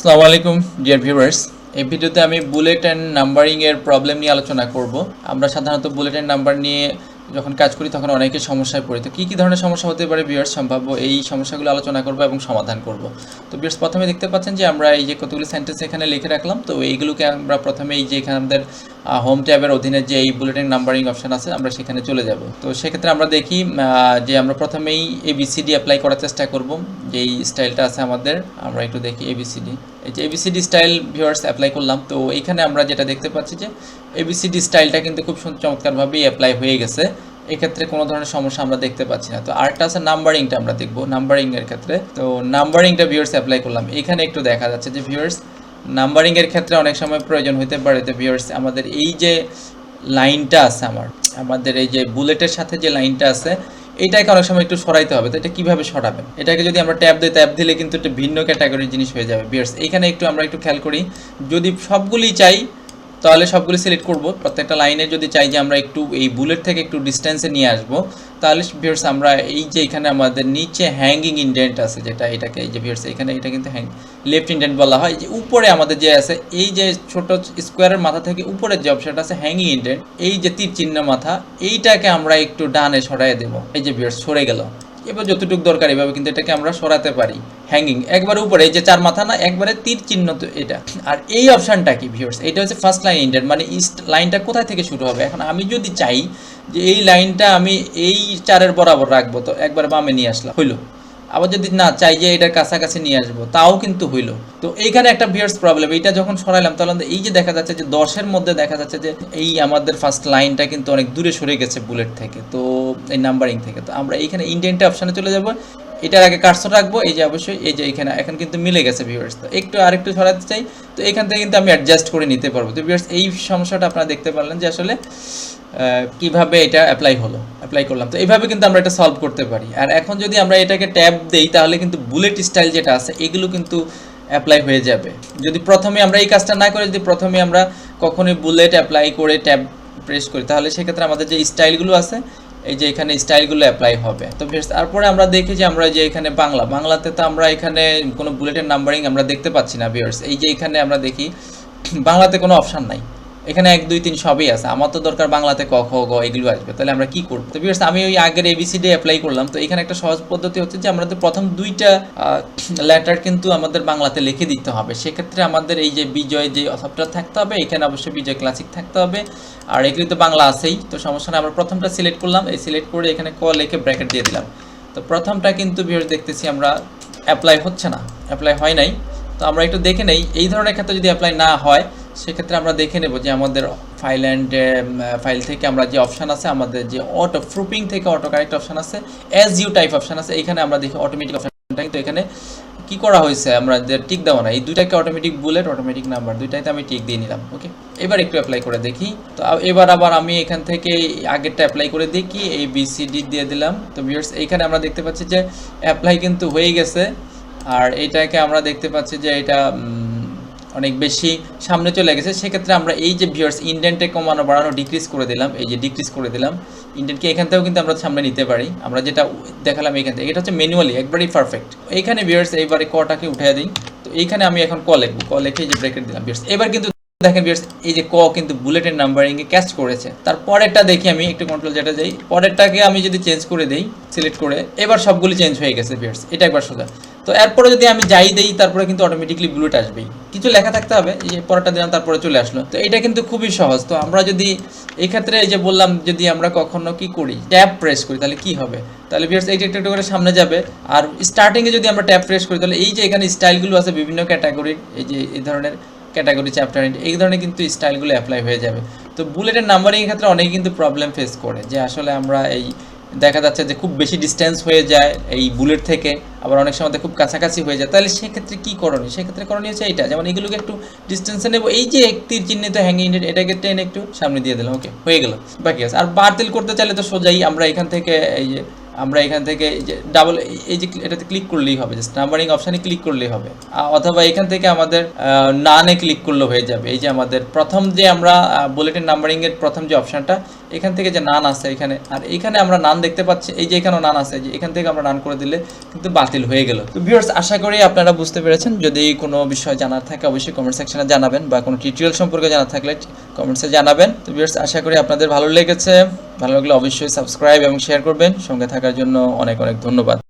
আসসালামু আলাইকুম dear viewers. এই ভিডিওতে আমি বুলেট অ্যান্ড নাম্বারিং এর প্রবলেম নিয়ে আলোচনা করব। আমরা সাধারণত বুলেট অ্যান্ড নাম্বার নিয়ে যখন কাজ করি তখন অনেকে সমস্যায় পড়ি। তো কী কী ধরনের সমস্যা হতে পারে ভিউয়ার্স, সম্ভাব্য এই সমস্যাগুলো আলোচনা করব এবং সমাধান করব। তো ভিউয়ার্স, প্রথমে দেখতে পাচ্ছেন যে আমরা এই যে কতগুলো সেন্টেন্স এখানে লিখে রাখলাম। তো এইগুলোকে আমরা প্রথমে এই যে এখানে আমাদের হোম ট্যাবের অধীনে যে এই বুলেট অ্যান্ড নাম্বারিং অপশন আছে আমরা সেখানে চলে যাব। তো সেক্ষেত্রে আমরা দেখি যে আমরা প্রথমেই এবিসিডি অ্যাপ্লাই করার চেষ্টা করব। যেই স্টাইলটা আছে আমাদের, আমরা একটু দেখি এবিসিডি। এই যে এবিসিডি স্টাইল ভিউয়ার্স অ্যাপ্লাই করলাম। তো এখানে আমরা যেটা দেখতে পাচ্ছি যে এবিসিডি স্টাইলটা কিন্তু খুব চমৎকারভাবেই অ্যাপ্লাই হয়ে গেছে। এক্ষেত্রে কোনো ধরনের সমস্যা আমরা দেখতে পাচ্ছি না। তো আরেকটা আছে নাম্বারিংটা, আমরা দেখব নাম্বারিংয়ের ক্ষেত্রে। তো নাম্বারিংটা ভিউয়ার্স অ্যাপ্লাই করলাম। এখানে একটু দেখা যাচ্ছে যে ভিউয়ার্স নাম্বারিংয়ের ক্ষেত্রে অনেক সময় প্রয়োজন হতে পারে। তো ভিউয়ার্স আমাদের এই যে লাইনটা আছে, আমাদের এই যে বুলেটের সাথে যে লাইনটা আছে এইটাকে অনেক সময় একটু সরাইতে হবে। তো এটা কীভাবে সরাবেন, এটাকে যদি আমরা ট্যাব দিই, ট্যাব দিলে কিন্তু একটা ভিন্ন ক্যাটাগরির জিনিস হয়ে যাবে ভিউয়ার্স। এইখানে আমরা একটু খেয়াল করি, যদি সবগুলি চাই তাহলে সবগুলি সিলেক্ট করব। প্রত্যেকটা লাইনে যদি চাই যে আমরা একটু এই বুলেট থেকে একটু ডিস্টেন্সে নিয়ে আসবো, তাহলে ভিউয়ার্স আমরা এই যে এখানে আমাদের নিচে হ্যাঙ্গিং ইন্ডেন্ট আছে, যেটা এটাকে এই যে ভিউয়ার্স এখানে এটা কিন্তু লেফট ইন্ডেন্ট বলা হয়। যে উপরে আমাদের যে আছে এই যে ছোট স্কোয়ারের মাথা থেকে উপরের যে অপশনটা আছে হ্যাঙ্গিং ইন্ডেন্ট, এই যে তীর চিহ্ন মাথা, এইটাকে আমরা একটু ডানে সরাই দেবো। এই যে ভিউয়ার্স সরে গেল। এবার যতটুকু দরকার এভাবে কিন্তু এটাকে আমরা সরাতে পারি। হ্যাঙ্গিং একবারে উপরে, এই যে চার মাথা না, একবারে তীর চিহ্ন তো এটা। আর এই অপশানটা কি ভিউয়ার্স, এটা হচ্ছে ফার্স্ট লাইন ইন্ডেন্ট, মানে ইস্ট লাইনটা কোথায় থেকে শুরু হবে। এখন আমি যদি চাই যে এই লাইনটা আমি এই চারের বরাবর রাখবো, তো একবার বামে নিয়ে আসলাম, হইলো। আবার যদি না চাই যে এটার কাছাকাছি নিয়ে আসবো, তাও কিন্তু হইলো। তো এইখানে একটা ভিউয়ার্স প্রবলেম, এইটা যখন সরাইলাম তাহলে এই যে দেখা যাচ্ছে যে 10-এর মধ্যে দেখা যাচ্ছে যে এই আমাদের ফার্স্ট লাইনটা কিন্তু অনেক দূরে সরে গেছে বুলেট থেকে, তো এই নাম্বারিং থেকে। তো আমরা এইখানে ইন্ডেন্টে অপশানে চলে যাব, এটার আগে কার্সর রাখবো। এই যে অবশ্যই এই যে এখানে এখন কিন্তু মিলে গেছে ভিউয়ার্স। তো একটু আরেকটু সরাতে চাই, তো এখান থেকে কিন্তু আমি অ্যাডজাস্ট করে নিতে পারবো। তো ভিউয়ার্স এই সমস্যাটা আপনারা দেখতে পারলেন যে আসলে কিভাবে এটা অ্যাপ্লাই করলাম। তো এইভাবে কিন্তু আমরা এটা সলভ করতে পারি। আর এখন যদি আমরা এটাকে ট্যাব দেই তাহলে কিন্তু বুলেট স্টাইল যেটা আছে এগুলো কিন্তু অ্যাপ্লাই হয়ে যাবে। যদি প্রথমে আমরা এই কাজটা না করে যদি প্রথমে আমরা কখনোই বুলেট অ্যাপ্লাই করে ট্যাব প্রেস করি, তাহলে সেক্ষেত্রে আমাদের যে স্টাইলগুলো আছে এই যে এখানে স্টাইলগুলো অ্যাপ্লাই হবে। তো তারপরে আমরা দেখি যে আমরা যে এখানে বাংলাতে তো আমরা এখানে কোনো বুলেটের নাম্বারিং আমরা দেখতে পাচ্ছি না ভিউয়ার্স। এই যে এখানে আমরা দেখি বাংলাতে কোনো অপশান নাই, এখানে 1 2 3 সবই আছে। আমার তো দরকার বাংলাতে ক খ গ এগুলো আসবে, তাহলে আমরা কি করব। তো ভিউয়ার্স আমি ওই আগের এবিসিডি অ্যাপ্লাই করলাম। তো এখানে একটা সহজ পদ্ধতি হচ্ছে যে আমাদের প্রথম দুইটা লেটার কিন্তু আমাদের বাংলাতে লিখে দিতে হবে। সেক্ষেত্রে আমাদের এই যে বিজয় যে সফটওয়্যার থাকতে হবে, এখানে অবশ্যই বিজয় ক্লাসিক থাকতে হবে। আর এগুলি তো বাংলা আছেই, তো সমস্যা নেই। আমরা প্রথমটা সিলেক্ট করলাম, এই সিলেক্ট করে এখানে ক লিখে ব্র্যাকেট দিয়ে দিলাম। তো প্রথমটা কিন্তু ভিউয়ার্স দেখতেছি আমরা অ্যাপ্লাই হচ্ছে না, অ্যাপ্লাই হয় নাই। তো আমরা একটু দেখে নেই, এই ধরনের ক্ষেত্রে যদি অ্যাপ্লাই না হয় সেক্ষেত্রে আমরা দেখে নেব যে আমাদের ফাইল থেকে আমরা যে অপশান আছে, আমাদের যে অটো প্রুফিং থেকে অটো কারেক্ট অপশান আছে, এস ইউ টাইপ অপশান আছে, এখানে আমরা দেখি অটোমেটিক অপশানটা কিন্তু এখানে কি করা হয়েছে, আমরা টিক দেওয়া না। এই দুইটাকে অটোমেটিক বুলেট অটোমেটিক নাম্বার দুইটাইতে আমি টিক দিয়ে নিলাম। ওকে, এবার একটু অ্যাপ্লাই করে দেখি। তো এবার আবার আমি এখান থেকে আগেরটা অ্যাপ্লাই করে দেখি, এই বিসিডি দিয়ে দিলাম। তো ভিউয়ার্স এইখানে আমরা দেখতে পাচ্ছি যে অ্যাপ্লাই কিন্তু হয়ে গেছে। আর এটাকে আমরা দেখতে পাচ্ছি যে এটা অনেক বেশি সামনে চলে গেছে। সেক্ষেত্রে আমরা এই যে ভিউয়ার্স ইন্ডেন্টে কমানো বাড়ানো ডিক্রিজ করে দিলাম, এই যে ডিক্রিজ করে দিলাম ইন্ডেন্টকে, এখান থেকেও কিন্তু আমরা সামনে নিতে পারি। আমরা যেটা দেখালাম এখান থেকে, এটা হচ্ছে ম্যানুয়ালি একবারই পারফেক্ট। এইখানে ভিউয়ার্স এইবারে কটাকে উঠিয়ে দিই। তো এইখানে আমি এখন ক লিখবো, ক লিখে এই যে ব্র্যাকেট দিলাম ভিউয়ার্স। এবার কিন্তু দেখেন ভিউয়ার্স এই যে ক কিন্তু বুলেটের নাম্বারিংয়ে ক্যাচ করেছে। তারপরেরটা দেখি আমি একটু কন্ট্রোল যেটা যাই, পরেরটাকে আমি যদি চেঞ্জ করে দেই সিলেক্ট করে, এবার সবগুলি চেঞ্জ হয়ে গেছে ভিউয়ার্স। এটা একবার সোজা। তো এরপরে যদি আমি যাই দেই তারপরে কিন্তু অটোমেটিকলি বুলেট আসবেই, কিছু লেখা থাকতে হবে। এই যে পরেরটা দিলাম তারপরে চলে আসলো। তো এটা কিন্তু খুবই সহজ। তো আমরা যদি এই ক্ষেত্রে এই যে বললাম যদি আমরা কখনো কি করি ট্যাব প্রেস করি তাহলে কি হবে, তাহলে ভিউয়ার্স এইটা একটু করে সামনে যাবে। আর স্টার্টিংয়ে যদি আমরা ট্যাব প্রেস করি তাহলে এই যে এখানে স্টাইলগুলো আছে বিভিন্ন ক্যাটাগরির, এই যে এই ধরনের ক্যাটাগরি চ্যাপ্টার এই ধরনের কিন্তু স্টাইলগুলো অ্যাপ্লাই হয়ে যাবে। তো বুলেটের নাম্বারিংয়ের ক্ষেত্রে অনেকে কিন্তু প্রবলেম ফেস করে যে আসলে আমরা এই দেখা যাচ্ছে যে খুব বেশি ডিস্টেন্স হয়ে যায় এই বুলেট থেকে, আবার অনেক সময় খুব কাছাকাছি হয়ে যায়। তাহলে সেক্ষেত্রে কী করণীয়, সেক্ষেত্রে করণীয় হচ্ছে এইটা, যেমন এগুলোকে একটু ডিস্টেন্সে নেবো, এই যে তীর চিহ্নিত হ্যাঙ্গিং ইন্ডেন্ট এটাকে টেনে একটু সামনে দিয়ে দিলাম। ওকে, হয়ে গেল, বাকি আছে। আর বাতিল করতে চাইলে তো সোজাই আমরা এখান থেকে এই যে এই যে ডাবল এই যে এটাতে ক্লিক করলেই হবে, জাস্ট নাম্বারিং অপশানে ক্লিক করলেই হবে, অথবা এখান থেকে আমাদের নানে ক্লিক করলে হয়ে যাবে। এই যে আমাদের প্রথম যে আমরা বুলেটের নাম্বারিংয়ের প্রথম যে অপশানটা এখান থেকে যে নান আছে এখানে, আর এখানে আমরা নান দেখতে পাচ্ছি, এই যে এখানেও নান আছে, যে এখান থেকে আমরা নান করে দিলে কিন্তু বাতিল হয়ে গেল। তো ভিউয়ার্স, আশা করি আপনারা বুঝতে পেরেছেন। যদি কোনো বিষয় জানার থাকে অবশ্যই কমেন্ট সেকশনে জানাবেন, বা কোনো টিউটোরিয়াল সম্পর্কে জানার থাকলে কমেন্টসে জানাবেন। তো ভিউয়ার্স, আশা করি আপনাদের ভালো লেগেছে। ভালো লাগলে অবশ্যই সাবস্ক্রাইব এবং শেয়ার করবেন। সঙ্গে থাকার জন্য অনেক অনেক ধন্যবাদ।